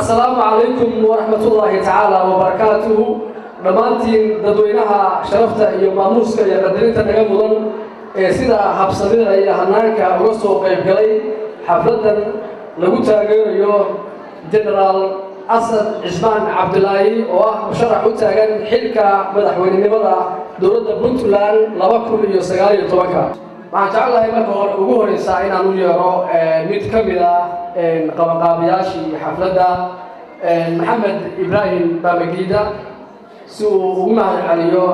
السلام عليكم ورحمة الله تعالى وبركاته. دمانتين ددوينها شرفتا iyo maamuuska iyo qadarinta naga mudan ee sida habsamida iyo hanaanka uga soo qayb galay xafladan lagu taageerayo General Asad Cismaan Cabdilaahi oo ah musharax u taagan xilka madaxweynenimada dowladda Puntland 2019. waxaan jeclahay marka hore ugu horeysa inaan u yeero mid ka mid ah qabanqaabiyaashii xafladda Maxamed Ibrahim Bamagida si uu ugu mahadceliyo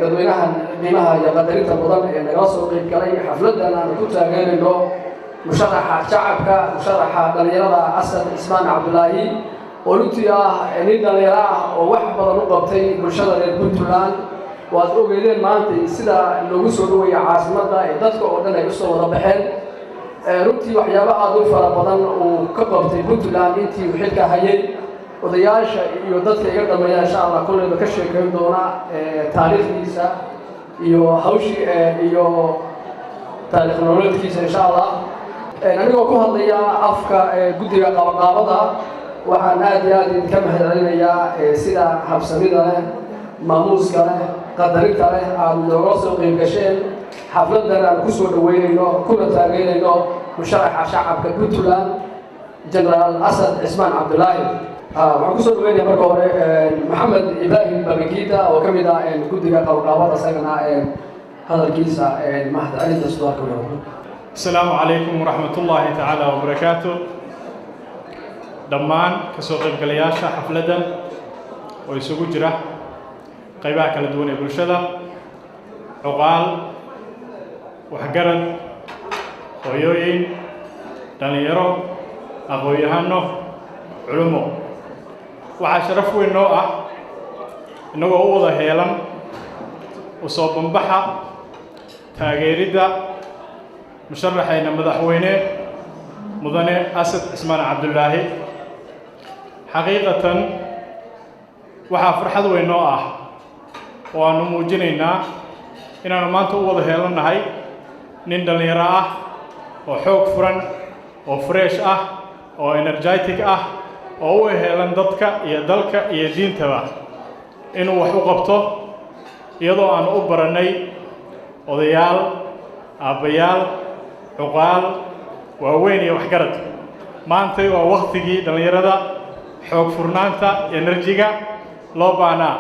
dadweynahan qiimaha iyo qadarinta mudan ee nagala soo qayb galay xafladan aan ku taageerayno musharaxa shacabka musharaxa dhalinyarada Asad Cismaan Cabdulaahi oo runtii ah nin dhalinyaro ah oo wax badan u qabtay bulshada reer Puntland waad ogeydeen maanta sida loogu soo dhaweeyay caasimadda ee dadka oo dhan ay u soo wada baxeen runtii waxyaabaha aad u fara badan uu ka qabtay Puntland intii uu xilka hayay odayaasha iyo dadka iga dhameeya insha Allah kullayba ka sheekeyn doona taariikhdiisa iyo hawshii iyo taariikh nololeedkiisa insha Allah anigoo ku hadlaya afka guddiga qabanqaabada waxaan aad iyo aad idinka mahadcelinayaa sida habsamida leh maamuuska leh qadarinta leh aad nooga soo qayb gasheen xafladan aan ku soo dhaweynayno kuna taageerayno musharaxa shacabka Puntland General Asad Cismaan Cabdulaahi waxaan ku soo dhaweynaya marka hore Maxamed Ibrahim Babangida oo ka mid ah guddiga qabanqaabada isagana hadalkiisa mahadcelinta soo arkay السلام عليكم ورحمة الله تعالى وبركاته دمان كسوق القلياشة حفلة ويسوق جرح قيبها كلا دون برشدة عقال وحجرد ويوين دنيرو أبويهانو علمو وعشرفوا إنه هو ذا هيلم وصوب بحا تاجيردا مشرحين مدحوينه مدن أسد عثمان عبد الله حقيقة waxaa farxad weyn noo ah oo aanu muujinaynaa inaanu maanta u wada heelanahay nin dhalinyaro ah oo xoog furan oo fresh ah oo energetic ah oo u heelan dadka iyo dalka iyo diintaba inuu wax u qabto iyadoo aan u baranay odayaal aabayaal عقال ووين يوحجرد ما أنت ووقتي دليردا حوك فرنانتا إنرجيكا لوبانا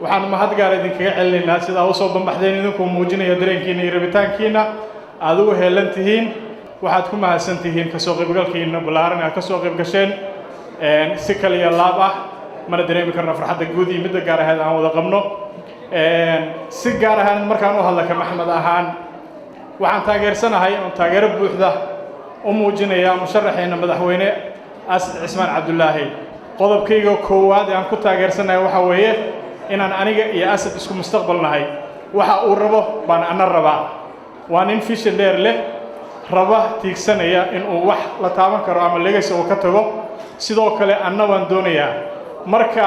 وحن ما هاد قال إذا كعلنا الناس إذا وصل بمحدين إنكم موجين يدرين كينا يربطان كينا عدوه هلنتهين وحدكم مع سنتهين كسوق بقول كينا بلارنا كسوق بقشين سكال يلابا ما ندري بكرنا فرحة جودي مدة جاره هذا عمود قمنو سجاره هذا مركانه هلا كمحمد أهان waxaan taageersanahay oo taageero buuxda u muujinaya musharaxeena madaxweyne Asad Cismaan Cabdulaahi qodobkayga koowaad ee aan ku taageersanahay waxa weeye inaan aniga iyo Asad isku mustaqbal nahay waxa uu rabo baan ana rabaa waa nin vision dheer leh raba tiigsanaya in uu wax la taaban karo ama legacy uu ka tago sidoo kale anna waan doonayaa marka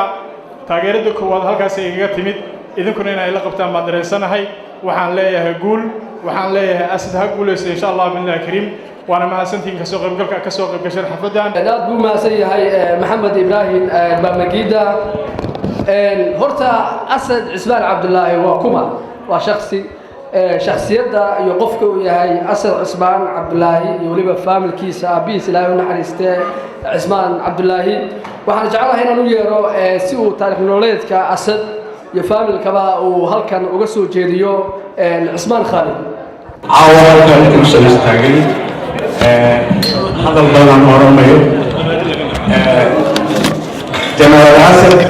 taageerada koowaad halkaas ay iga timid idinkuna inay la qabtaan baan dareensanahay waxaan leeyahay guul waxaan leeyahay Asad ha guulaysto insha Allah billahi kariim waana mahadsantiin kasoo qayb gashay xafladan aad buu mahadsan yahay Maxamed Ibrahim Babangida horta Asad Cismaan Cabdulaahi waa kuma waa shakhsiyadda iyo qofka uu yahay Asad Cismaan Cabdulaahi iyo waliba familkiisa abiis Ilaahay u naxariistay Cismaan Cabdulaahi waxaan jecelahay inaan u yeero si uu taariikh nololeedka Asad iyo familkaba uu halkan uga soo jeediyo Cismaan Khalid عاوضنا كل شيء استعجل هذا الضوء عن ورميه جنرال أسد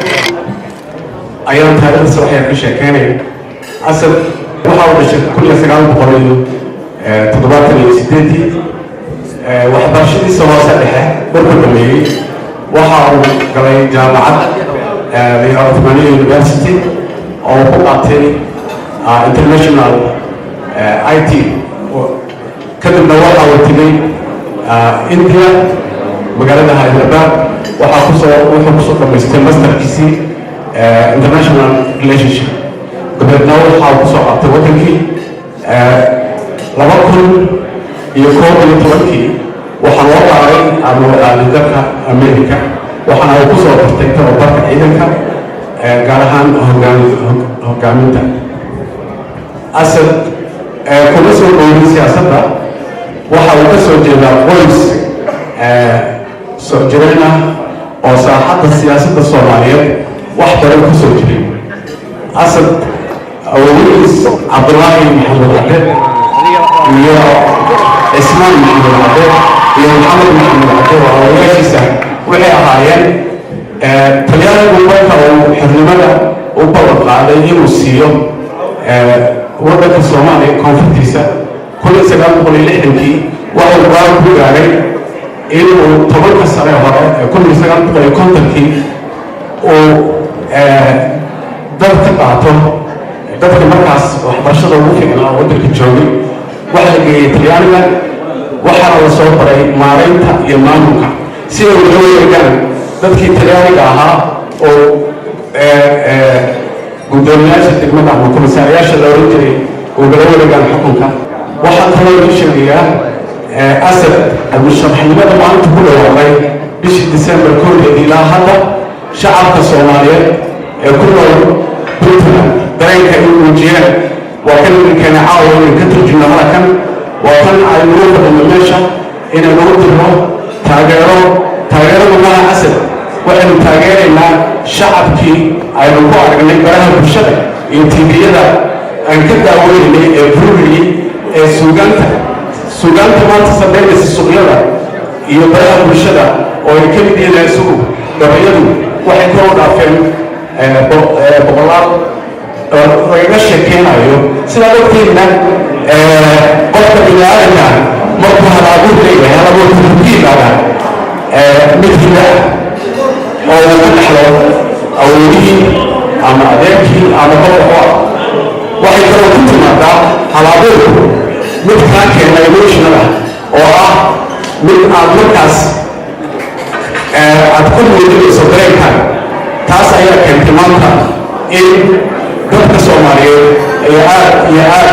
أيام تاريخ الصباحية في شكاني أسد وحاول كل سجال بقريه تضبط السيدتي وحبرشتي سوا سالحة بربطمي وحاول قري جامعة العثمانية يونيفرسيتي أو بقعتي international IT كذا نوعها وتجي إنديا مقالنا هاي الأربعة وحقصوا كمستر ماستر كيسي international relationship قبل نوعها وحقصوا عطوا وتجي لما كل يكون يتوكي وحنوضع عليه على ذكر أمريكا وحنوقصوا برتكتر وبرك عيدك قالهان هجاميتا أسد كل سوء قوي سياسة وحاول تسوي جدا قويس سجلنا وساحة السياسة الصومالية واحدة لك سجلين أسد أوليس عبد الله محمد عبد يا اسمان محمد عبد يا محمد محمد عبد وأوليس وحي أهايان فليانا قوة أو حرمنا ballan qaaday inuu siiyo waddanka Soomaaliya koonfurtiisa 1960kii waxuu go'aan ku gaaray inuu 10 sano hore 1950kii uu dadka qaato dadka markaas waxbarashada ugu fiicnaa waddanka joogay waxa la geeyay Talyaaniga waxaana la soo baray maareynta iyo maamulka si ay uga wareegaan dadkii Talyaaniga ahaa oo gudoomiyaasha degmada ama komisariyaasha la oran jiray uga wareegaan xukunka waxaa kaloo la sheegayaa asad al-musharaxnimada maanta ku dhawaaqay bishii December 1 ilaa hadda shacabka Soomaaliyeed ee ku nool Puntland dareenka ay muujiyeen waa kan keena caawa inay ka turjumaan halkan waa kan ay ugu fadhiyaan meesha inay lagu diro taageerada maaha asad waxaynu taageeraynaa shacabkii aynu ku aragnay baraha bulshada iyo tviyada aan ka daaweynay ee burburiyey ee suugaanta maanta sameynaysa suuqyada iyo baraha bulshada oo ay ka mid yihiin isugu gabayadu waxay kor u dhaafeen boqolaal lagaga sheekeynayo sidaa ogtiinna qofka bini'aadanka markuu hal-abuur leeyahay hal-abuurka wuxuu ku yimaadaa mid hida oo uu ka dhaxlo awoodihii ama adeerkii ama qofka waxay kaloo ku timaadaa hal-abuurku mid kaa keena emotionada oo ah mid aad markaas aad ku muujinayso dareenkaaga taas ayaa keentay maanta in dadka Soomaaliyeed ay aad iyo aad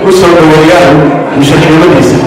u soo dhaweeyaan musharaxnimadiisa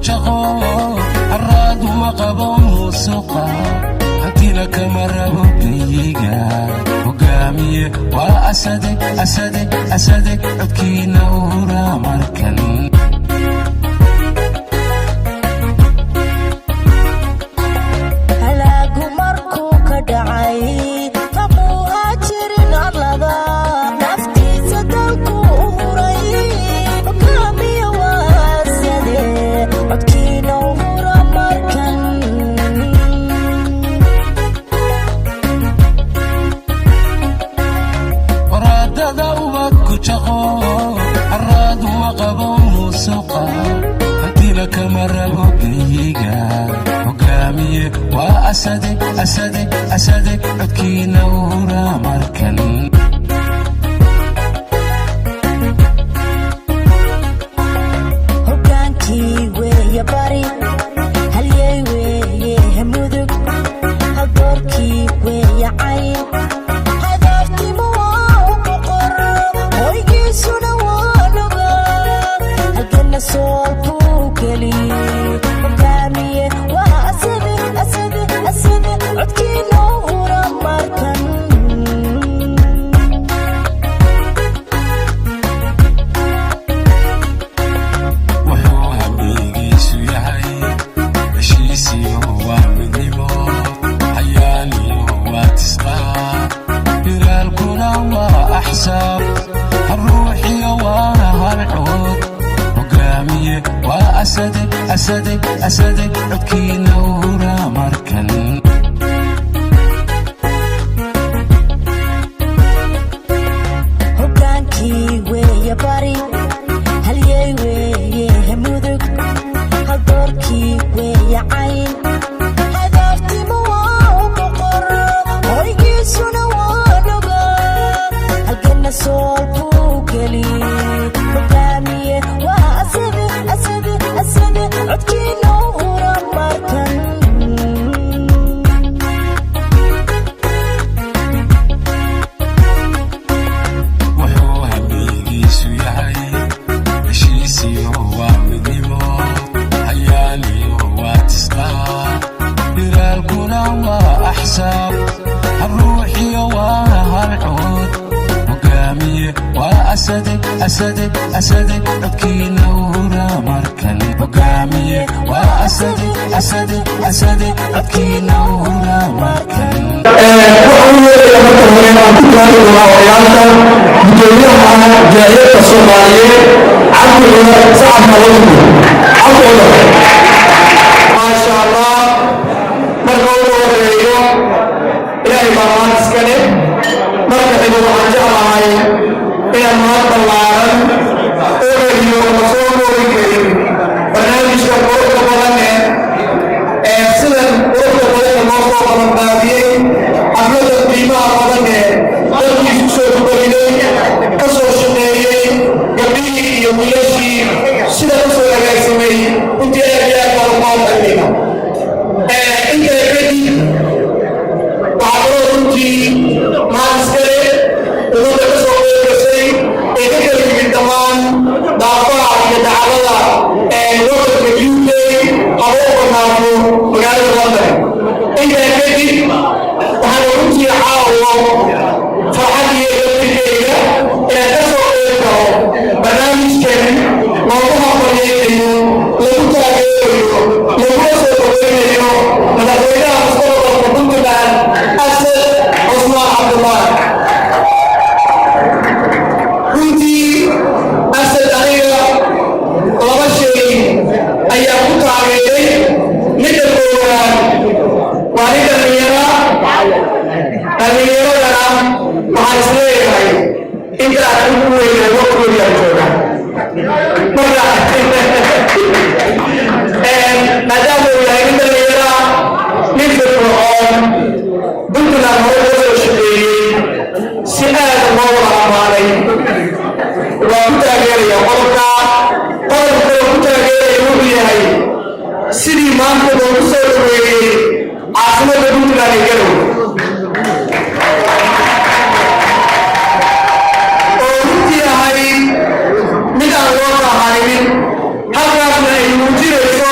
jaqo arraadu ma qabo musuqa hantina kama rabo geyiga hogaamiye waa asade asade asade codkiina uura markan halaagu markuu ka dhacay maquuha jirin arlada naftiisa dalku uhuray hogaamiye waa asade codkiina uura markan waraadada ubadku jaqo arraadu ma qabo musuqa hantina kama rabo geyiga hogaamiye waa asade asade asade codkiina uura markan hogaankii weeye bari halyey weeye mudug haldoorkii weeye cayn hadaaftimu waa u boqor hoygiisuna waa loga halkana sool buu geli hogaamiye waa asade asade asade codkiina uura markan wuxuu hambigiisu yahay heshiisiyo waa midnimo hayaaniyo waa tisqaa hiraalkuna waa axsaab haruuxiyo waana halcood hogaamiye waa asade asade asade codkiina uura markan hogaankii weeye bari halyey weeye mudug haldoorkii weeye cayn hadaaftimu waa u boqor hoygiisuna waa loga halkana sool buu geli hogaamiye waa asade asade asade codkiina uura markan wuxuu hambigiisu yahay heshiisiyo waa midnimo hayaaniyo waa tisqaa hiraalkuna waa axsaab haruuxiyo waana halcood hogaamiye waa asade asade asade codkiina uura markan hogaamiye waa asade asade asade codkiina uura markan gudoomiyaha jaayadda Soomaaliyeed Cabdi Cumar Sacad Malow Cabdi Cumar maasha Allah marka uu horeeyo ilaahay baa iskale marka xigu waxaan jeclahay inaan mahad ballaaran oreeyo soo nooli karin barnaamijka quruxda badan ee sidan quruxda badan loo soo qabanqaabiyey xafladda qiimaha badan dalkiisu soo dubarinay ka soo shaqeeyey gabdhihii iyo wiilashii sida ka soo hagaagsamay intii aad iyo aad baa loo mahadcelina intaa kadib waxaa kaloo runtii mahad iskale ummadda ka soo qeybgasay ee ka kala yimid dhammaan daafaha iyo dacwada wadanka UK haba u banaano magaalada London intaa kadib waxaan runtii caawo farxad iyo dadkayga inaan ka soo qeyb galo barnaamijkan loogu hambalyeeyo lagu taageerayo laguna soo dhaweynayo madaxweynaha mustaqbalka Puntland Asad Cusmaan Cabdullaahi runtii Asad aniga laba shay ayaa ku taageeray midda koowaad waa nin dhallinyaradana waxaan isleeyahay intaan ugu weynay waqtigoodii aan jooga marka maadaama uu yahay nin dhallinyara nin firfircoon Puntland hore loo soo shaqeeyey si aad loo wada ammaanay waa ku taageeraya qodobka ku taageeraya wuxuu yahay sidii maanta loogu soo dhaweeyey caasimadda Puntland ee Garowe oo runtii ahayd mid aan loo qahanin halkaasna ay muujinayso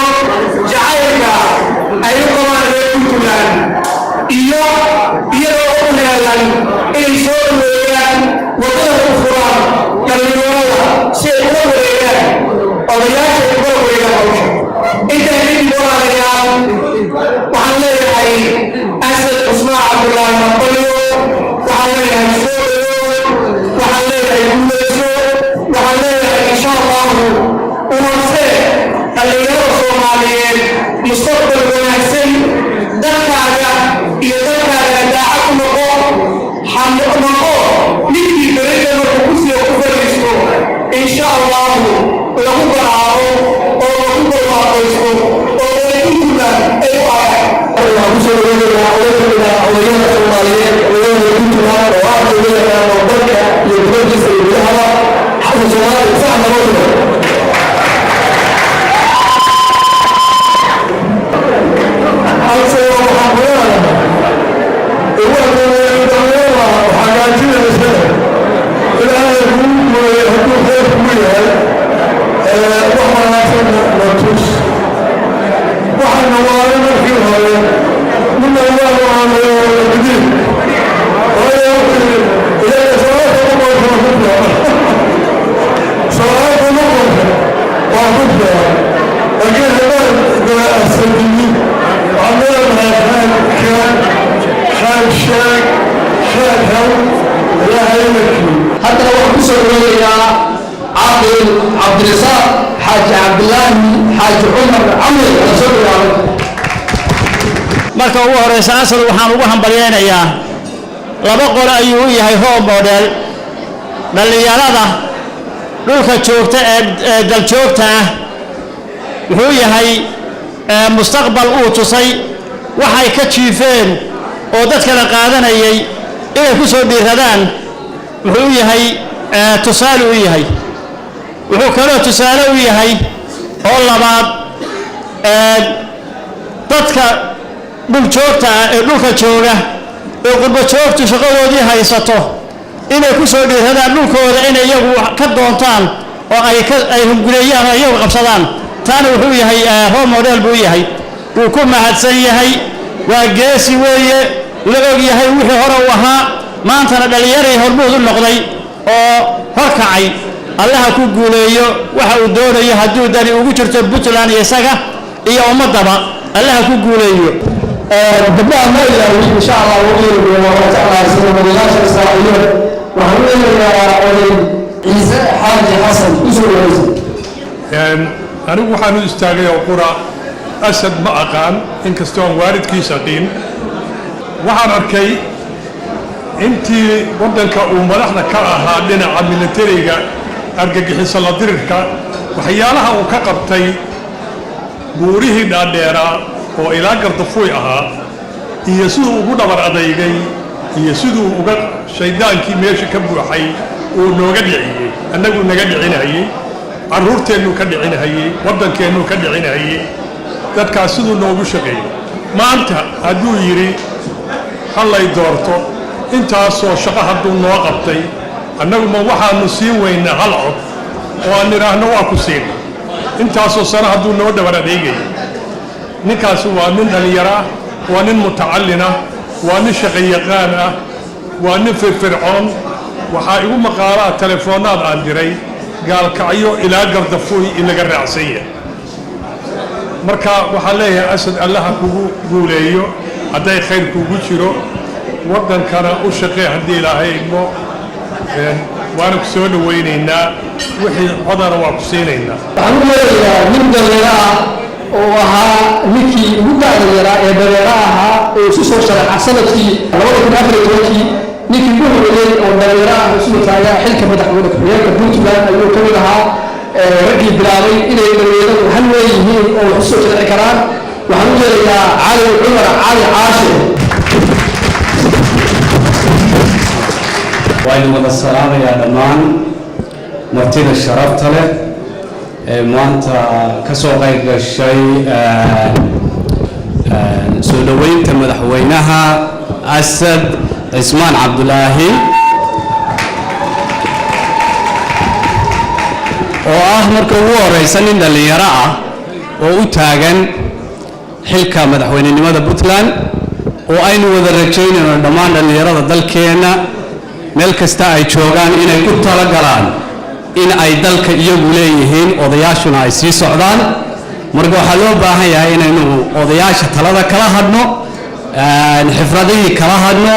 allahu lagu garaabo oo lagu barwaaqaysto oo eedintuna ay u arag waxaan kusoo dhaweynayaa odayada soomaaliyeed odayada puntland oo ah odayada dalka iyo dibadiisa iyo gudahaba xasan soomaali sax nabadda haddana waxaan kusoo dhaweynayaa caaqil cabdirasaaq xaaji cabdilaahi xaaji cumar camri la soo dhawaado marka ugu horeysa asad waxaan ugu hambalyeynayaa laba qole ayuu u yahay role model dhallinyarada dhulka joogta ee daljoogta ah wuxuu yahay mustaqbal uu tusay waxay ka jiifeen oo dadkala qaadanayay inay ku soo dhiiradaan wuxuu u yahay tusaale u yahay wuxuu kaloo tusaale u yahay oo labaad dadka dhuljoogta ah ee dhulka jooga ee qurbo joogtu shaqadoodii haysato inay ku soo dhiiradaan dhulkooda inay iyagu ka doontaan oo ay hunguleeyaan oo iyagu qabsadaan taana wuxuu yahay role model buu yahay wuu ku mahadsan yahay waa geesi weeye la og yahay wixii hore u ahaa maantana dhallinyaray hormuud u noqday oo horkacay allaha ku guuleeyo waxa uu doonayo hadduu dani ugu jirto puntland iyo isaga iyo ummaddaba allaha ku guuleeyo gabdhaha ma ilaawi insha allah waqtigeedu waa jeclahay sida madaxyaasha israa'iiliyeed waxaan u leeyahay oday ciise xaaji xasan usoo dhaweysa anigu waxaan u istaagay oo qura asad ma aqaan inkastoo aan waalidkiisa qiin waxaan arkay intii waddanka uu madaxda ka ahaa dhinaca militariga argagixisa la dirirka waxyaalaha uu ka qabtay buurihii dhaadheeraa oo ilaa gardafuuy ahaa iyo siduu ugu dhabar adeygay iyo siduu uga shaydaankii meesha ka buuxay uu nooga dhiciyey annagu naga dhicinayey carruurteennuu ka dhicinahayey waddankeennuu ka dhicinahayey dadkaas siduu noogu shaqeeyey maanta hadduu yidhi hallay doorto intaasoo shaqo hadduu noo qabtay annagu ma waxaannu siin weynaa hal cod oo aan nidhaahno waa ku siin intaasoo sano hadduu noo dhabar adeegaya ninkaasi waa nin dhallinyaro ah waa nin mutacallin ah waa nin shaqayaqaan ah waa nin firfircoon waxaa igu maqaalaa telefoonnaad aan diray gaalkacyo ilaa gardafuuy in laga raacsan yahay marka waxaan leeyahay asad allaha kugu guuleeyo hadday khayr kugu jiro waddankana u shaqee haddii ilaahay idmo waana ku soo dhawaynaynaa wixii codana waa ku siinaynaa waxaan u leeyahay nin dhallinyaro ah oo ahaa ninkii ugu da'da yaraa ee dareero ahaa ee isu soo sharaxa sanadkii 2014 ninkii ugu horreeyey oo dhallinyaro ah isu taagaa xilka madaxweyne ku-xigeenka puntland ayuu ka mid ahaa raggii bilaabay inay dhallinyaradu hal leeyihiin oo wax usoo sharci karaan waxaan u leeyahaa cali cumar cali caashir وأنا مدسلام يا دمان مرتين الشرف له ما أنت كسوق الشيء سودوين تمدحوينها أسد عثمان عبد الله وأحمر كوور رئيسين اللي يرى وأتاجن حلقة مدحوين لماذا بطلان وأين وذرجين الدمان اللي يرى ذلكينا meel kasta ay joogaan inay ku tala galaan in ay dalka iyagu leeyihiin odayaashuna ay sii socdaan marka waxaa loo baahan yahay inaynu odayaasha talada kala hadno xifradihii kala hadno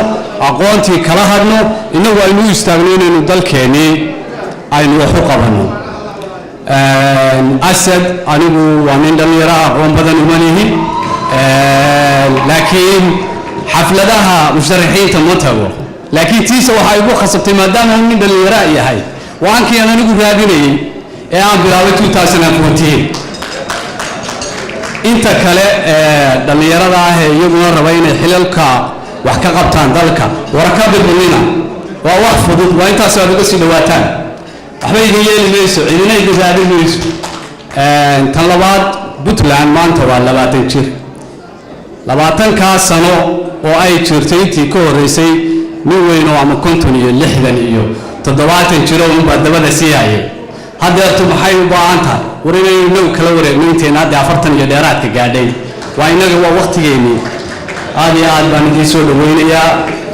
aqoontii kala hadno inagu aynu u istaagno inaynu dalkeennii aynu wax u qabanno asad anigu waa nin dhallinyaro aqoon badan uma lihi laakiin xafladaha musharaxiinta ma tago laakiin tiisa waxa igu khasabtay maadaama nin dhallinyaro yahay waankii aan anigu raadinayay ee aan bilaabay 2014 inta kale dhalinyarada ah ee iyaguna raba inay xilalka wax ka qabtaan dalka warka bidnina waa wax fudud waa intaas aad uga sii dhawaataan waxba idin yeeli mayso cidina idin raadin mayso tan labaad Puntland maanta waa 20 jir 20 sano oo ay jirtay intii ka horeysay nin weyn oo ama 50 iyo 60 iyo 70 jir oo badabada siiyay hadda maxay u baahan tahay wareegayno kala wareegno intii hadda 40 iyo dheeraadka gaadhay waa inaga waa waqtigeeni aad iyo aad baan idin soo dhaweynayaa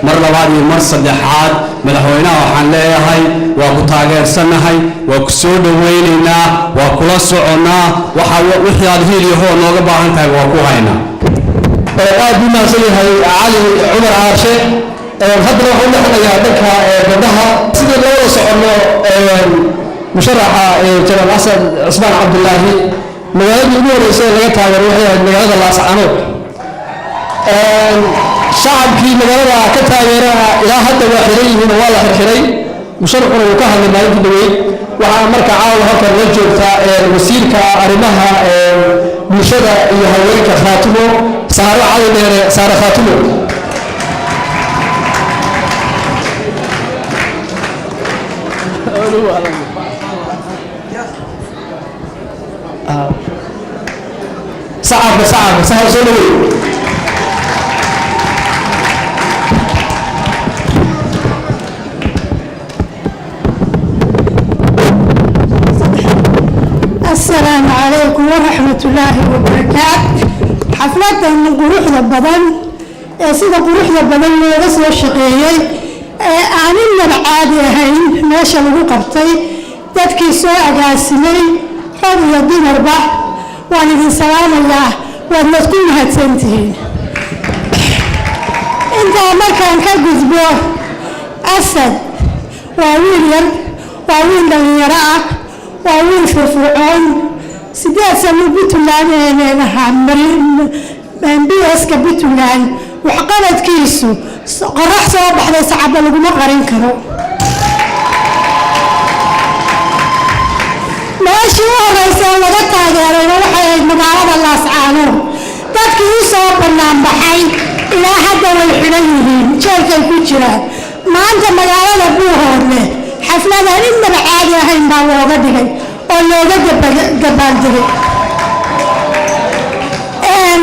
mar labaad iyo mar saddexaad madaxweynaha waxaan leeyahay waa ku taageersanahay waa ku soo dhaweynaynaa waa kula soconaa waxa wixii aad hiiliyo nooga baahan tahay waa ku haynaa aad buu mahadsan yahay cali cumar caarshe haddana waxaan u dhexlayaa dhanka gabdhaha sidii loo soconno musharaxa janaal xasan cusmaan cabdullaahi magaaladii ugu horeysay laga taageero waxay ahayd magaalada laascanood shacabkii magaalada ka taageerana ilaa hadda waa xiran yihiin oo waa la xirxiray musharaxuna wuu ka hadlay maalintii dhaweyd waxaa marka caawa halkan la joogta wasiirka arrimaha bulshada iyo haweenka khaatimo saaro cali dheere saare khaatimo صعب سهل سلوي السلام عليكم ورحمة الله وبركاته حفلة قروح البدن سيدة قروح البدن لغسل الشقيقي أعنينا العادي هين ماشا لغو قبطي تدكي سوء قاسمي حوضي الدين أربع وأنا في سلام الله وأنا تكون هاتسنتين أنت مكان كجزبوه أسد وويليام وويل دليراء وويل فرفرعون سيدي سمو بيتولان من بيس كبيتولان وحقلت كيسو قرح سوا بحدا سعب لقما قرين كرو ماشي ورئيسا لغا تاغيرين وحي مقالة الله سعانو dadki u soo banaan baxay ilaa hadda way xiran yihiin jeelkay ku jiraan maanta magaalada Buuhoodle xafladan inaba caadi ahayn baa looga dhigay oo looga gabaaldegay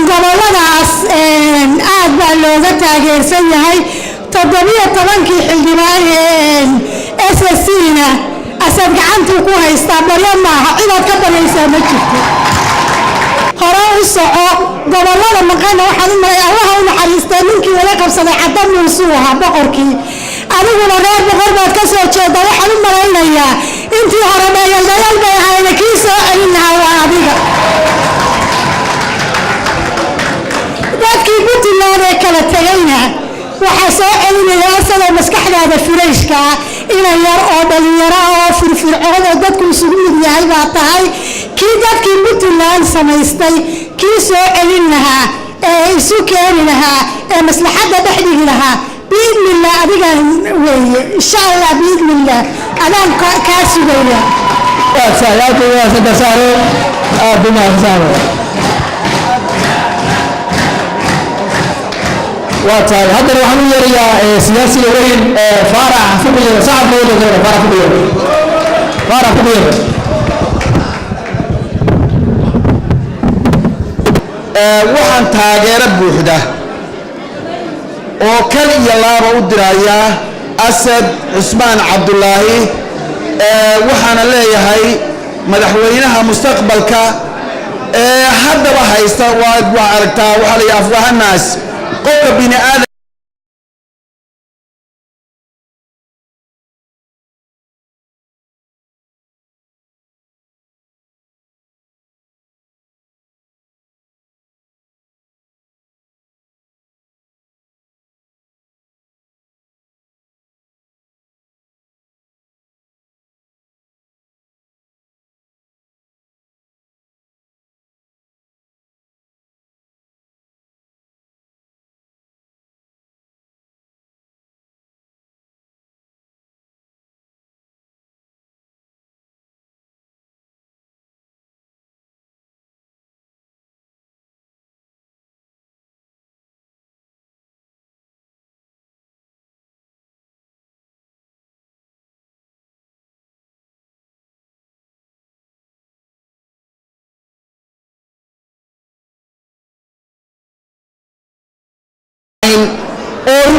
goboladaas aad baa looga taageersan yahay 17 xildhibaan SSC-na asad gacantuu ku haystaa baryo maaha cidaad ka banaysaa ma jirto hore u soco gobolada maqana waxaan u maray allaha u naxariistay ninkii wala qabsaday cadda muusuu ahaa boqorkii adiguna reer boqor baad ka soo jeeda waxaan u malaynayaa intii hore dayal bay ahayna kii soo celin lahaa waa adiga dadkii Puntland ee kala tagayna waxaa soo celinaya asagoo maskaxdaada furayshka inay yar oo dhalinyaro oo firfircoon oo dadku isugu mid yahay baa tahay kii dadkii Puntland samaystay kii soo celin lahaa ee isu keeni lahaa ee maslaxadda dhexdhigi lahaa biidnillah adiga weeye insha allah biidnillah adaan kaa sugaya waa saddesaaro aad u mahadsantahay واتاي هذا اللي وحنا يريا سياسي وين فارع فوقيه صعب موضوع غير فارع فوقيه فارع فوقيه waxaan taageero buuxda oo kal iyo laaba u diraya asad cusmaan cabdullaahi waxaana leeyahay madaxweynaha mustaqbalka haddaba haysta waa aragtaa waxa la yahay afwahanaas qofka bini aadam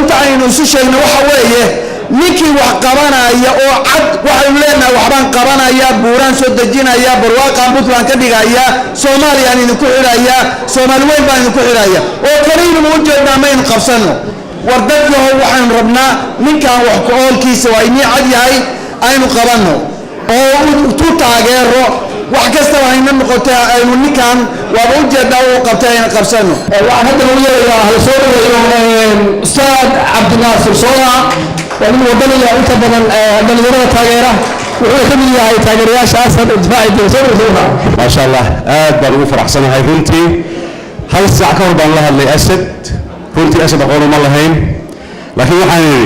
runta aynu isu sheegno waxa weeye ninkii wax qabanaya oo cad waxaynu leenahay waxbaan qabanaya buuraan soo dejinaya barwaaqaan puntland ka dhigaya soomaaliyaan idinku xidhaya soomaali weyn baan idinku xidhaya oo kaliinuma u jeednaa maynu qabsanno war dadyahow waxaynu rabnaa ninkan wax ku-oolkiisa waa inii cad yahay aynu qabanno oo tu taageero wax kastaba hayna noqotay aynu ninkan waaba u jeednaa uu qabtay ayna qabsanno waxaan hadda u yeerayaa hala soo dhaweeyo ustaad cabdinaasir sooda waa nin wadaniya inta badan dhalinyarada taageera wuxuu ka mid yahay taageerayaasha asad difaaci dowladda maasha allah aad baan ugu faraxsanahay runtii hal saac ka hor baan la hadlay asad runtii asad aqoon uma lahayn laakiin waxaan idhi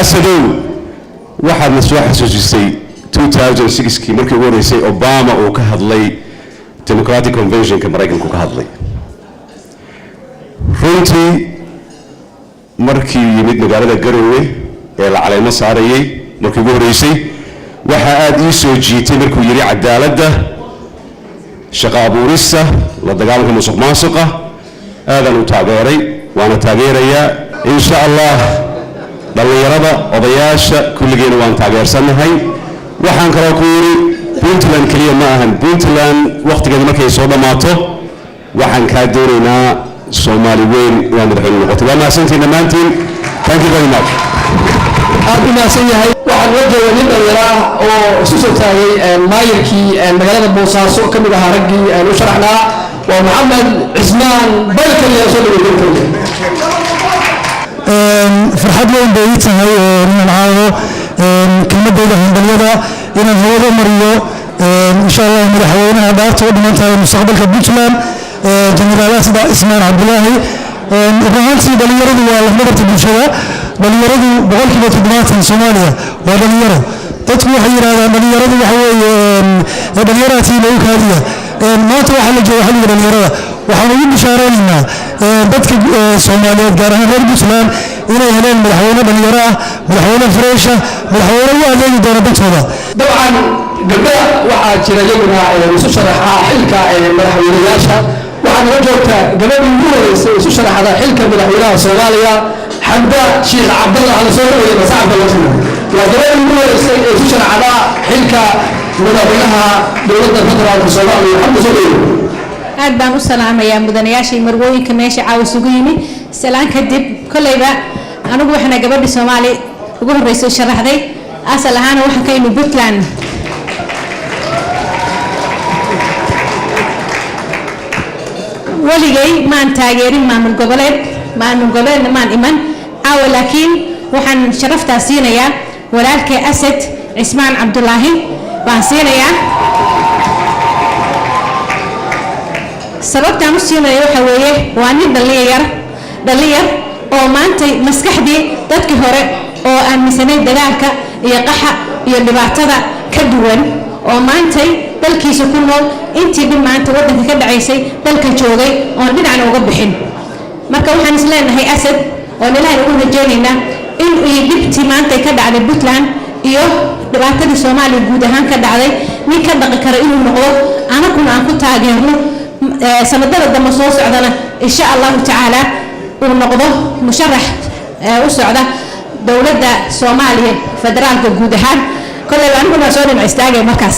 asadow waxaadna soo xasuusisay 2006kii markii ugu horeysay obama uu ka hadlay democratic conventionka maraykanku ka hadlay runtii markii yimid magaalada garowe ee la caleemo saarayay markii ugu horeysay waxaa aad ii soo jiitay markuu yidhi cadaaladda shaqo abuurista la dagaalanka musuq maasuqa aadaan u taageeray waana taageerayaa insha allah dhallinyarada odayaasha kulligeena waan taageersanahay waxaan kaloo ku yidhi puntland keliya ma ahan puntland wakhtigeeda markay soo dhammaato waxaan kaa doonaynaa soomaali weyn waa madaxweyne noqotay waa mahadsantiin dhammaantiin thank you very much aad u mahadsan yahay waxaan la jooga nin dhalinyaro ah oo isu soo taagay maayirkii magaalada boosaaso ka mid ahaa raggii u sharaxnaa waa maxamed cismaan balkaliya soo dhaweeyay farxad weyn bay ii tahay inaan caawo kelmadayda hambalyada inaan hawada mariyo insha allah madaxweynaha dhaarta u dhiman tahay mustaqbalka puntland jenaraal asad cismaan cabdulaahi runaantii dhalinyaradu waa lafdhabarta bulshada dhalinyaradu boqolkiiba 70 soomaaliya waa dhalinyaro dadku waxay yidhahdaan dhalinyaradu waxa weeye dhalinyaratii lagu kaadiya maanta waxaa la jooga xilliga dhalinyarada waxaan ugu bishaaraynaynaa dadka soomaaliyeed gaar ahaan reer puntland inay heleen madaxweyne dhalinyaro ah madaxweyne freesha madaxweyne u adeegi doona dadkooda dabcan gabdhaha waxaa jira iyaguna isu sharaxa xilka madaxweynayaasha waxaa nala joogtaa gabadhii ugu horeysay isu sharaxda xilka madaxweynaha soomaaliya xamda sheekh cabdalla hala soo dhaweeya masacabka lajina waa gabadhii ugu horeysay ee isu sharaxda xilka madaxweynaha dowladda federaalka soomaaliya xamda soo dhaweeya aad baan u salaamayaa mudanayaashii marwooyinka meesha caawa isugu yimid salaan kadib kolleyba anigu waxaana gabadhii soomaali ugu horreysay sharaxday asal ahaana waxaan ka imi puntland weligay maan taageerin maamul goboleedna maan iman caawa laakiin waxaan sharaftaa siinayaa walaalkay asad cismaan cabdulaahi baan siinayaa sababtaan u siinayo waxa weeye waa nin dhalinyar oo maanta maskaxdii dadkii hore oo aaminsanay dagaalka iyo qaxa iyo dhibaatada ka duwan oo maantay dalkiisa ku nool intii dhib maanta waddanka ka dhacaysay dalka joogay oon dhinacna uga bixin marka waxaan is leenahay asad oon ilaahay ugu rajaynaynaa in ay dhibtii maanta ka dhacday puntland iyo dhibaatadii soomaaliya guud ahaan ka dhacday nin ka dhaqi kara inuu noqdo anaguna aan ku taageerno sanadada dambe soo socdana insha allahu tacaala uu noqdo musharax u socda dowladda soomaaliya federaalka guud ahaan kolley aniguna soo dhinac istaagay markaas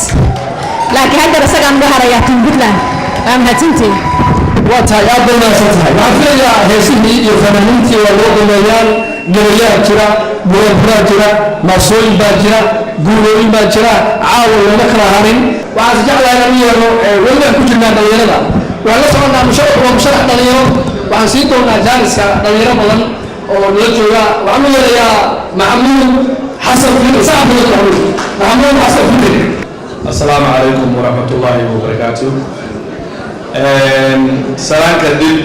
laakiin haddana isagaan uga harayaa tin puntland waa mahadsantiin waa tahay aad bay mahadsan tahay waxaan filayaa heesihii iyo fanaaniintii waa loo dhameeyaan gabayaa jira buuraa jira maasooyin baa jira guulooyin baa jira caawa looma kala harin waxaan si jeclahay inaan u yeerno welibaan ku jirnaa dhalinyarada waxaan la soconnaa waa musharax dhalinyaro waxaan siin doonaa jaaniska dhalinyaro badan oo nala jooga waxaan u yeerayaa maxamuud xasan fitri saxafiga maxamuud xasan fitri السلام عليكم ورحمة الله وبركاته. سلام كدب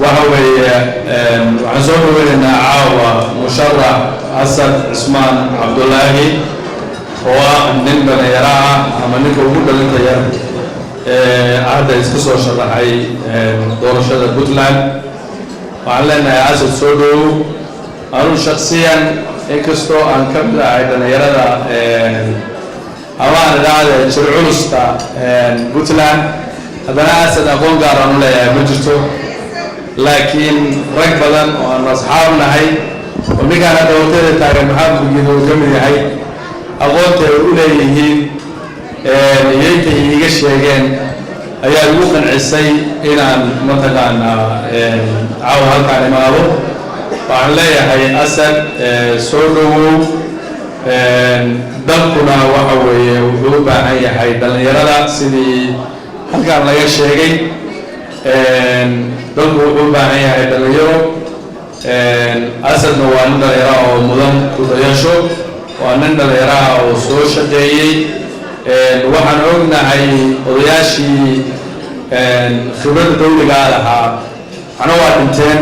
وحوي وعنصر وين عاوة مشرع أسد عثمان عبد الله هو من بني يراعى أما نكو كل الانتيار عهد يسكسو شرحي دور شهر بوتلاند وعلنا يا أسد سودو أنا شخصيا inkastoo aan ka mid ahay dhalinyarada hawaan idhaahda jirculusta puntland haddana asad aqoon gaar aan u leeyahay ma jirto laakiin rag badan oo aan asxaab nahay oo ninkaan hadda horteeda taagan maxamed bugiid uu ka mid yahay aqoonta ay u leeyihiin iyo intay iiga sheegeen ayaa igu qancisay inaan mataqaanaa caawa halkaan imaado. waxaan leeyahay asad soo dhowow, dalkuna waxa weeye wuxuu u baahan yahay dhallinyarada sidii halkaan laga sheegay. dalku wuxuu u baahan yahay dhalinyaro. asadna waa nin dhalinyaro oo mudan ku dayasho, waa nin dhalinyaro oo soo shaqeeyey. waxaan ognahay odayaashii khibradda dawligaa lahaa waxna waa dhinteen,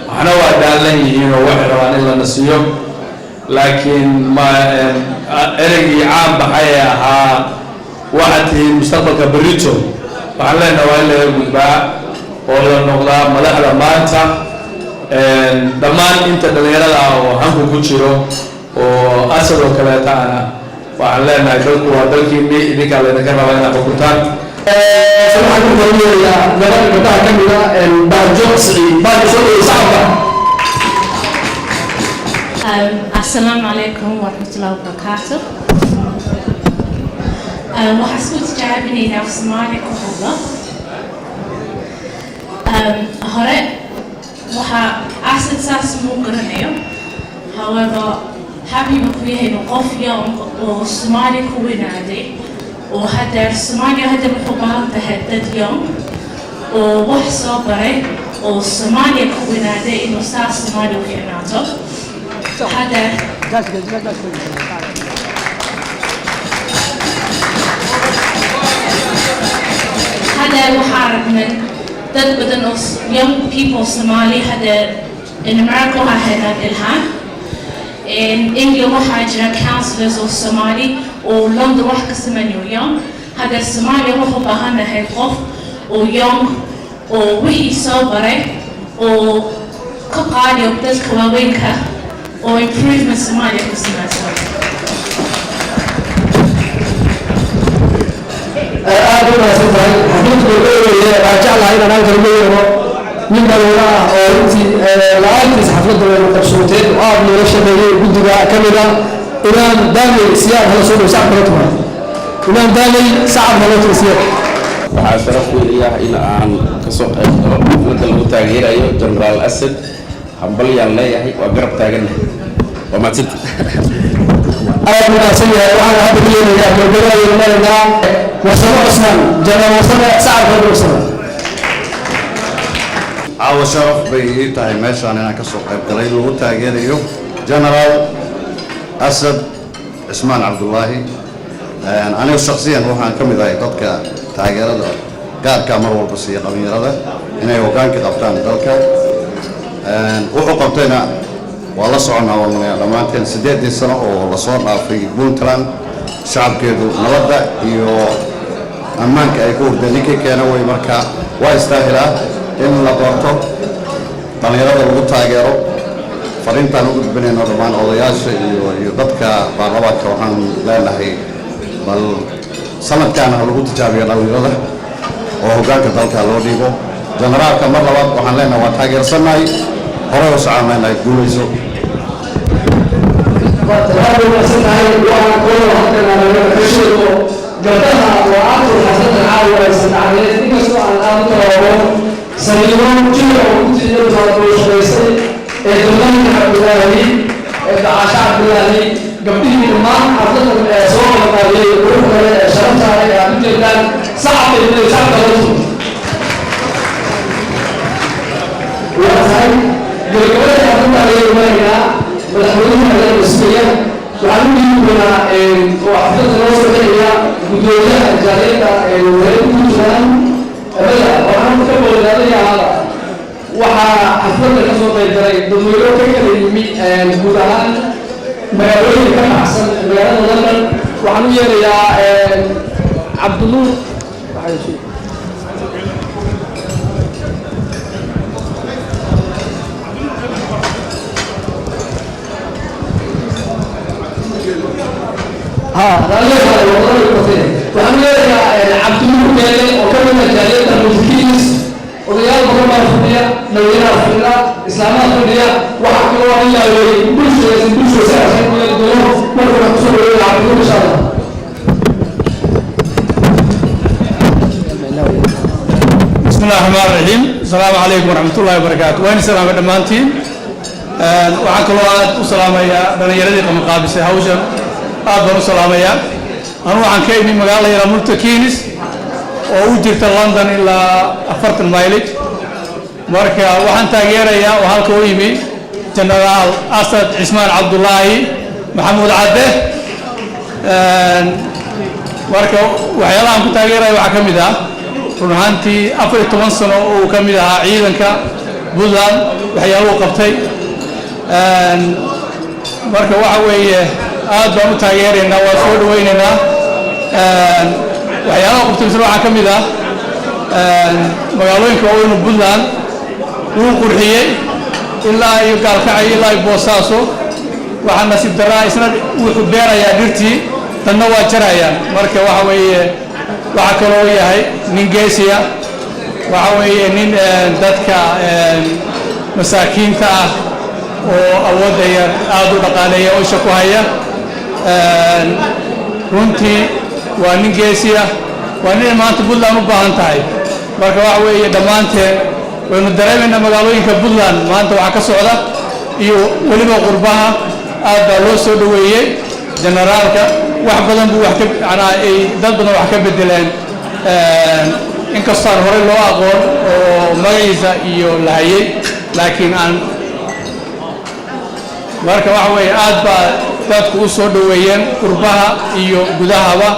waxna waa daalan yihiin oo waxay rabaan in la nasiyo. laakiin ereygii caan baxay ee ahaa waxaad tihiin mustaqbalka berrito, waxaan leenahay waa in laga gudbaa oo la noqdaa madaxda maanta. dhammaan inta dhallinyarada ah oo hanku ku jiro oo asad oo kaleetaana waxaan leenahay dalku waa dalkiinni, idinkaa laydinka rabaa inaad xukuntaan. waxaan ku talinayaa gabadha gabdhaha ka mid ah baajo siciid baajo soo dhawey sacabka. Assalamu alaikum warahmatullahi wabarakatuh. waxaan isku tijaabinaynaa Soomaali ku hadla. hore waxaa asad saas muu garanayo, however happy buu ku yahay inuu qof young oo Soomaali ku weynaaday oo hadda Soomaaliya hadda wuxuu u baahan tahay dad young oo wax soo baray oo Soomaaliya ku weynaaday inuu saas Soomaali u fiicnaato. hadda waxaa aragnay dad badan oo young people Somali hadda in America waxaa haynaa ilhaan. in England waxaa jira counselors oo Somali oo London wax ka sameeyo young. hadda Soomaaliya wuxuu u baahan yahay qof oo young oo wixii soo baray oo ka qaadiyo dadka waaweynka oo improvement Soomaaliya ku samayso. aad u wanaagsan tahay. xafiidku wuxuu waxaan jeclahay inaan halkan ugu yeero nin dhalinyaro ah oo intii la-aantiis xafladda waynu qabsooteen oo aad loola shaqeeyey guddiga ka mid ah imaam daamey siyaad hala soo dhow sacab kala tuman. imaam daamey sacab hala tuman siyaad. waxaa sharaf weyn ah in aan ka soo qayb galo xafladda lagu taageerayo jenaraal asad. hambalyaan leeyahay, waa garab taagannahay. waa mahadsanti. aad wanaagsan yahay. waxaan hadda ku yeelayaa gabagabadaynu maraynaa warsamo cusmaan jenaraal warsame sacab kala tuman. caawa sharaf bay ii tahay meeshaan inaan ka soo qayb galay lagu taageerayo jenaraal asad cismaan cabdullaahi. anigu shakhsiyan waxaan ka mid ahay dadka taageerada gaarka mar walba siiya dhallinyarada inay hoggaanka qabtaan dalka. wuxuu qabtayna waa la soconnaa walmanayaa dhammaanteen 8 sano oo lasoo dhaafay Puntland shacabkeedu nabadda iyo ammaanka ay ku hurdeen ninkii keena way. marka waa istaahilaa in la doorto dhallinyarada lagu taageero. fariintaan u gudbinayno dhammaan odayaasha iyo dadka baarlamaanka waxaan leenahay bal sanadkaana lagu tijaabiyo dhallinyarada oo hoggaanka dalka loo dhiibo. jenaraalka mar labaad waxaan leenahay waa taageersannahay, horey u socon leenahay guulayso. aad wanaagsan tahay. waxaan kaloo halkan ka sheego gabdhaha waa aadku xasantan caawa ay sadacdeed inkastoo aan aad u tabaabo saliimo jira oo ku tiiyada oo shaqaysay ee dowladda cabdilaahi ee dacaasha cabdilaahi gabdhihii dhammaan xafladan ee soo qabanayay ugu kale ee sharafta ay aad u jeedaan sacabka iyo sacabka lasu. waa tahay gabagabada xafladda ayay maraynaa madaxweynaha reer Masriya. waxaan u dhiibaynaa oo xafladda noo soo xiriya gudoomiyaha jaaliyadda reer Puntland. waxaan ka boodaalinayaa waxaa xafladda ka soo qayb galay dadweyne ka kala yimi guud ahaan magaalooyin ka baxsan magaalada London. waxaan u yeerayaa cabdinuur waxaan u yeerayaa cabdinuur meele oo ka mid ah jaaliyadda Mulkiis odayaal badan baa fadhiya madaxweynaha fadhiya islaamaha fadhiya waxaa kaloo in la aweeyey bulshada saarsan ku yeeli doono marka wax kusoo dhaweeya cabdikuul insha allah بسم الله الرحمن الرحيم السلام عليكم ورحمة الله وبركاته وين السلام دمانتين waxaan kaloo aad u salaamayaa dhalinyaradii qabanqaabisay hawshan aad baan u salaamayaa anu waxaan ka imi magaalo yara Multakinis oo u jirta London ilaa 40 mileage marka waxaan taageerayaa oo halka u yimi Generaal Asad Cismaan Cabdullaahi Maxamuud Cadde marka waxyaalahan ku taageeraya waxaa ka mid ah run ahaantii 14 sano oo uu ka mid ahaa ciidanka Puntland waxyaaluhu qabtay marka waxa weeye aad baan u taageeraynaa waa soo dhawaynaynaa waxyaalaha qabtay waxaa ka mid ah magaalooyinka waaweyn Puntland wuu qurxiyey ilaa iyo Gaalkacyo ilaa iyo Boosaaso waxaa nasiib daraa isna wuxuu beerayaa dhirtii tanna waa jarayaan marka waxa weeye waxa kaloo yahay nin geesiya waxa weeye nin dadka masaakiinta ah oo awoodda yar aad u dhaqaaleeya oo isha ku haya runtii waa nin geesiya waa nin maanta Puntland u baahan tahay marka waxa weeye dhammaanteen waynu dareemaynaa magaalooyinka Puntland maanta waxa ka socda iyo weliba qurbaha aad baa loo soo dhaweeyey generaalka wax badan buu wax ka ay dad badan wax ka bedeleen inkastoo hore loo aqoon oo magaciisa iyo lahayay laakiin aan marka waxa weeye aad baa dadku u soo dhaweeyeen qurbaha iyo gudahaba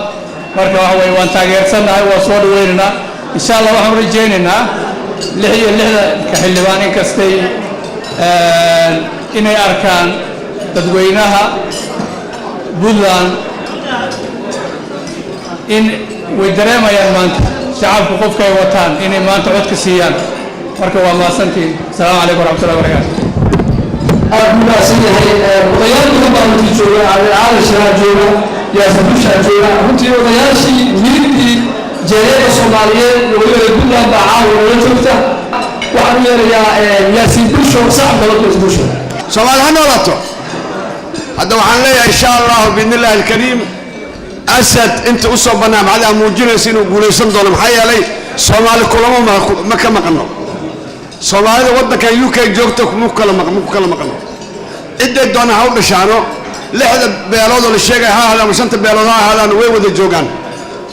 marka waxa weeye waan taageersanahay waa soo dhaweynaynaa insha Allah waxaan rajaynaynaa 66 ka xildhibaan inkastay inay arkaan dadweynaha Puntland in way dareemayaan maanta shacabku qofka ay wataan inay maanta cod ka siiyaan marka waa maasantiin assalaamu calaykum waraxmatullahi wabarakaatu aad buu maasan yahay odayaal badan baa runtii jooga caali sharaa jooga yaasabushaa jooga runtii odayaashii midigtii jeeriyada Soomaaliyeed iyo weliba Puntland baa caawa nala joogta waxaan u yeerayaa yaasiin bulsho sax dalka bulsho Soomaali ha noolaato hadda waxaan leeyahay insha Allah biidnillaahi alkariim Asad inta u soo barnaamijyada muujinaysa inuu guuleysan doono maxaa yeelay Soomaali kulamo ma ka maqno Soomaalida wadanka UK joogta kuma kala maqno ciday doona ha u dhashaano 6 beelood oo la sheegay ha hada shanta beelood ha hadaan way wada joogaan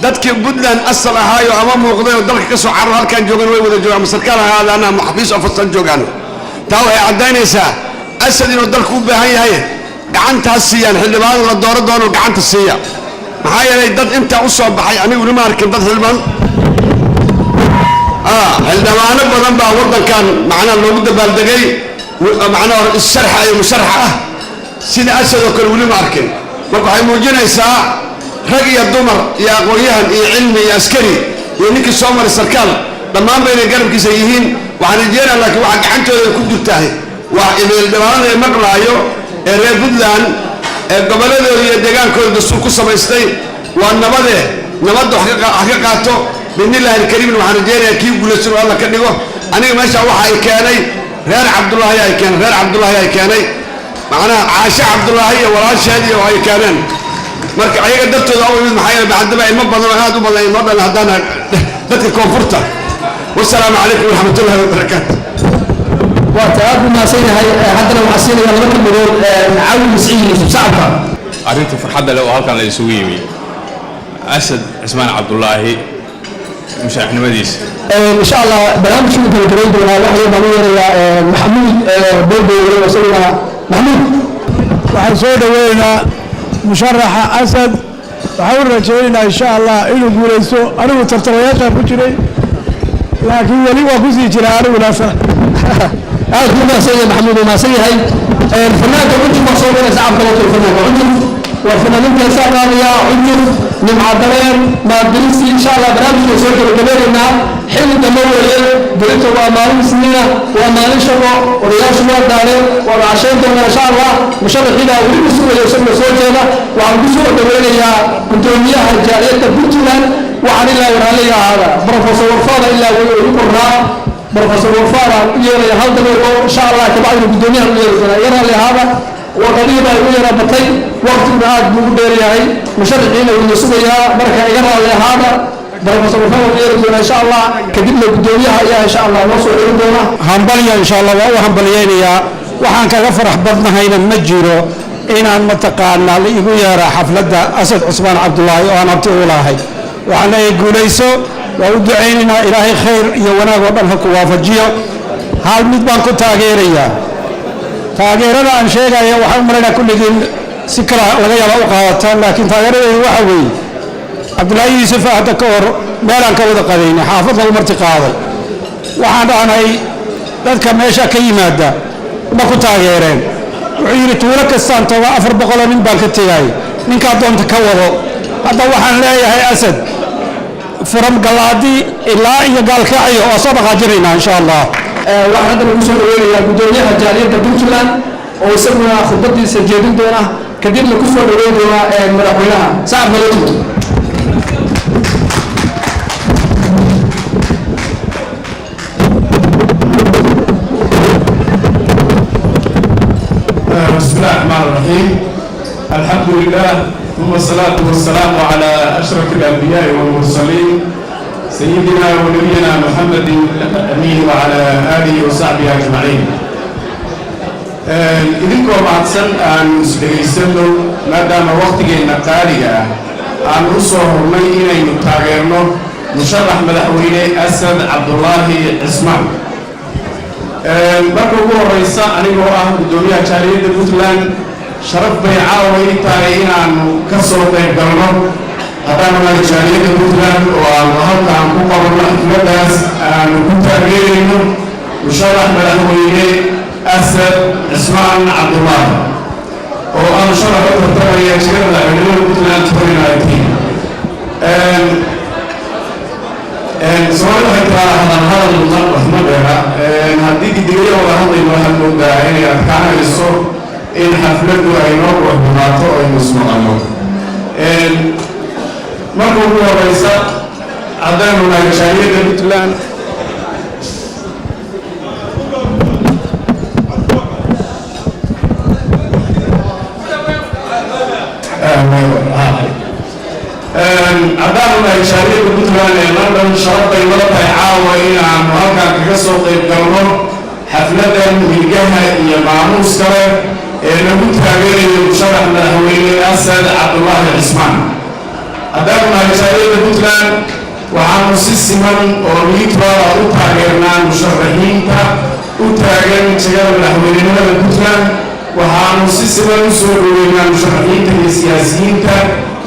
dadkii Puntland asal ahaayo ama muuqday oo dalka ka soo carro halkan joogan way wada joogaan masarkaan ha hadaan ama xafiis afsan joogaan taa waxay cadeynaysaa Asad inuu dalku u baahan yahay gacantaas siiyaan xildhibaan la dooro doono gacanta siiya maxaa yeelay dad inta u soo baxay anigu ma arkin dad xildhibaan xildhibaano badan baa wadankan macnaa loogu dabaaldegay macnaa sharxa iyo musharxa ah sida Asad oo kale weli ma arkin marka waxay muujinaysaa rag iyo dumar iyo aqoonyahan iyo cilmi iyo askari iyo ninkii soo maray sarkaal dhammaan bayna garabkiisa yihiin waxaan rajeynayaa laakiin waxa gacantooda ku jirtaa waa ibil dhibaanada ay maqlaayo ee reer Puntland ee goboladooda iyo deegaankooda dastuur ku samaystay waa nabad wax ka qaato biidnillaahi alkariim waxaan rajeynayaa kii guulaysan oo alla ka dhigo aniga meesha waxa ay keenay reer Cabdullaahi ay keenay macnaha Caasha Cabdullaahi iyo walaasheed iyo ay keeneen marka ayaga dartooda oo mid maxay yahay bacdaba ilmo badan oo aad u badan inoo dhan hadana dadka koonfurta wassalaamu calaykum waraxmatullaahi wabarakaatuh وتعب ما سينها حتى لو حسينا لما كملوا عاون مسعين صعبة. أرنت فرحة لو هالكان يسويني أسد عثمان عبد الله مش إحنا مديس. إن شاء الله برامج شو تقولون ولا واحد يا محمود بوبو وسوينا محمود. وحصول وينا مشرح أسد وحاول رجعنا إن شاء الله إنه بوليسو أنا وترتريات بوجري لكن ولي وكوزي جلال ولا فرق. هذا ما سيد محمود وما سيد هاي الفنان كنت مصورين ساعة كلام الفنان عندهم والفنانين كسر يا عندهم من عدلين ما درسي إن شاء الله برامج وصلت لكبيرنا حين تمر دريت وأماني سنين وأماني شباب ورياض شباب دارين وعشان إن شاء الله مشرف إلى ولي سورة يوصل صوتنا وعن بسورة دولة يا كنترولية الجالية بنتنا وعن الله ورالي هذا بروفيسور فاضل إلا ويقرنا بروفيسور وفارة يرى هذا اليوم إن شاء الله كبعض الدنيا يرى لهذا وقضية يرى بطي وقت بعد مقدر يعني مشرعين ونسويها بركة يرى لهذا بروفيسور وفارة يرى إن شاء الله كدبنا الدنيا يا إن شاء الله نوصل إلى همبليا إن شاء الله وهمبليين يا وحن كفرح بدنا هنا مجيرو إن متقانا لإيجو يرى حفلة أسد عثمان عبد الله وأنا بتقولها وأنا يقول يسوع ودعينا إلهي خير يوانا وبنها كوافجية هل مدبان كنت تاغيرنا عن شيء يا وحمرنا كل دين سكرة لغاية الأوقات لكن تاغيرنا وحوي عبد الله يوسف هذا كور مالان كود قديني حافظ المرتقاضي وحنا أنا ذلك ماشى كيمادة ما كنت تاغيرين وعيرت ولك السانتا وأفر بقول من بانك التجاي من كادون تكوره هذا وحنا لا يا أسد فرم قلادي إلا إذا قال كعي وصبغ جرينا إن شاء الله. واحد من المسؤول يا بدونيها جالية بنتلان وسمنا خطتي سجدين دونا كدير لكسر دونا مرحولها صعب ملوت. بسم الله الرحمن الرحيم. الحمد لله ثم الصلاة والسلام على أشرف الأنبياء والمرسلين سيدنا ونبينا محمد الأمين وعلى آله وصحبه أجمعين. إذنكم معتصن أن سبيسلو مادام وقتنا قارئة أن أصور ميئين يتاغيرنا مشرح مدحويني أسد عبد الله عثمان. marka ugu horeysa anigoo ah gudoomiyaha jaariyadda Puntland sharaf bay caaway tahay inaanu ka soo qayb galno haddana jaariyadda Puntland oo aan halkaan ku qabanno xafladaas aanu ku taageerayno musharax madaxweyne Asad Cismaan Cabdullaah oo aan sharax u tartamaya jagada madaxweynaha Puntland 2019 سؤال حتى هذا المطلب هديك الدنيا ولا هذا المهم ده يعني كان الصور إن حفلته عينه وهماته ومسمعه ما هو رئيس عدن ونجاية بتلان عدالنا يشارك بطلان لندن شرط يمرض يعاوى إلى عن مهكا كسو قيب قرنون حفلة ملقاها هي معموس كرر نبوت تاغير المشرح مدحويني أسد عبد الله عثمان عدالنا يشارك بطلان وعاموس السمن وميكبر وتاغيرنا المشرحين وتاغير تاغير مدحويني بطلان وعاموس السمن سورينا المشرحين السياسيين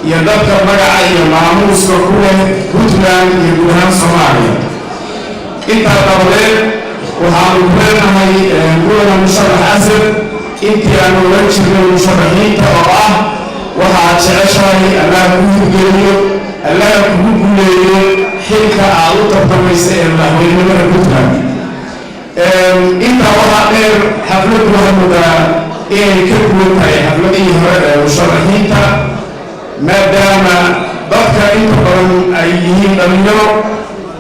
يدك مجا معموس وكله بطلان يقولها صوماليا انت قبلين وحاولنا هاي نقولنا مشرح أسد انت أنا ولنشر المشرحين تبعه وحاتشعشاي ألا يكون قليل ألا يكون قليل حلك أعطى التميسير له وينمر بطلان انت وحاقر حفلة محمد ايه كبولة حفلة مشرحين ما دام بقى انت قرن ايهين دميو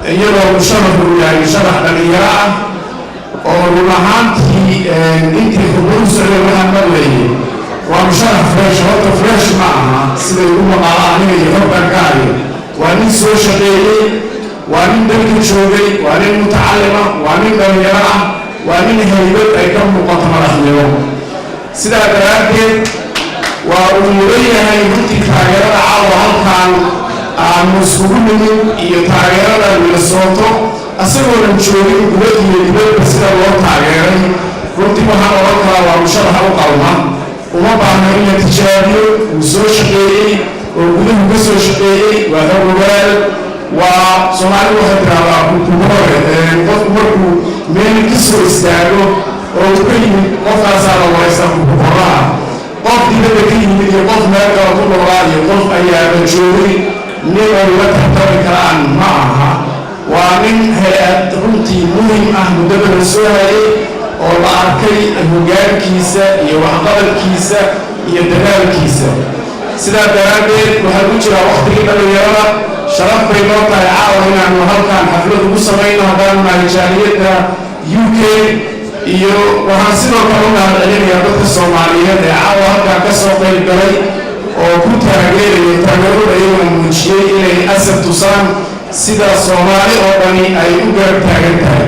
يلو مشرف يعني شرح دمياء ورمهانتي انت خبون سلو محمد لي ومشرح فريش هوتو فريش معها سيدي يقوم قراني يحبا كاري وانين سو شقيقي وانين دلك شوقي وانين متعلمة وانين دمياء وانين هيبت اي كم مقاطمة رحمه سيدا درابي وأموريها يمكن تغيير عوض كان مسؤولين يتغير الصوت أسرع الجوري بودي يبدأ بسيط الله تغيير كنت مهما وقع ومشرح وقوما وما بعمل نتيجة وزوج شقي وقوله بزوج شقي وهذا الرجال وصنعوا هذا الكبار قفوا من كسر استعدوا وكل قفا صار الله يسمى كبارا قف دي بكين من قف ما كان كل راي قف أيام الجوري نيل وتحتوي كلام معها ومن هيئة رمتي مهم أحمد بن السوهري والأركي المجال كيسة يوحضر الكيسة يدلال الكيسة سيدا درابي وحلوش وقت كده يرى شرف بينوطا يعاونا inaanu halkan xaflad ugu samayno haddaan nahay jaaliyadda UK iyo waxaan sidoo kale u mahadcelinayaa dadka Soomaaliyeed ee caawa halkan ka soo qayb galay oo ku taageeraya taageerada iyaguna muujiyey inay asad tusaan sida Soomaali oo dhani ay u garab taagan tahay